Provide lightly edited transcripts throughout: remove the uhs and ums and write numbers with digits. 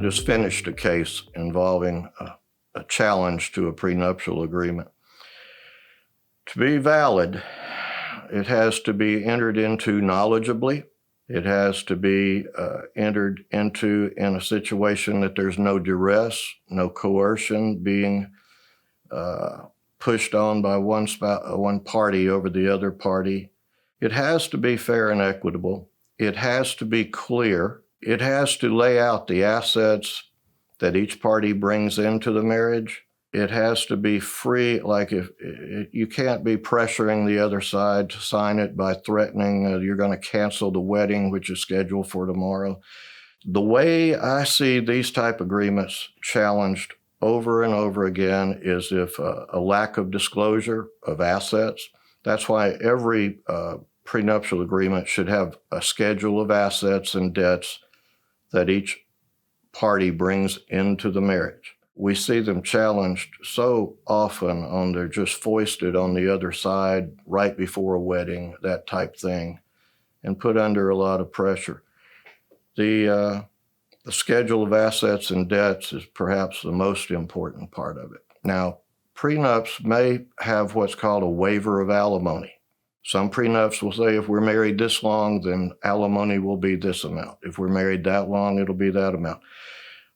just finished a case involving a challenge to a prenuptial agreement. To be valid, it has to be entered into knowledgeably. It has to be entered into in a situation that there's no duress, no coercion being pushed on by one party over the other party. It has to be fair and equitable. It has to be clear. It has to lay out the assets that each party brings into the marriage. It has to be free, like if you can't be pressuring the other side to sign it by threatening you're going to cancel the wedding, which is scheduled for tomorrow. The way I see these type agreements challenged over and over again is if a lack of disclosure of assets. That's why every prenuptial agreement should have a schedule of assets and debts that each party brings into the marriage. We see them challenged so often on they're just foisted on the other side right before a wedding, that type thing, and put under a lot of pressure. The schedule of assets and debts is perhaps the most important part of it. Now, prenups may have what's called a waiver of alimony. Some prenups will say if we're married this long, then alimony will be this amount. If we're married that long, it'll be that amount.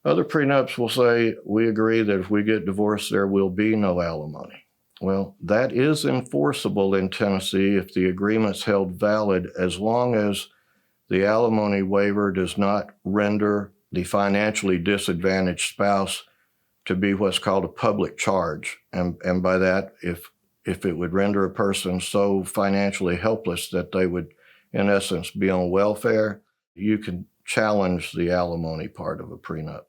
Other prenups will say, we agree that if we get divorced, there will be no alimony. Well, that is enforceable in Tennessee if the agreement's held valid, as long as the alimony waiver does not render the financially disadvantaged spouse to be what's called a public charge. And by that, if it would render a person so financially helpless that they would, in essence, be on welfare, you can challenge the alimony part of a prenup.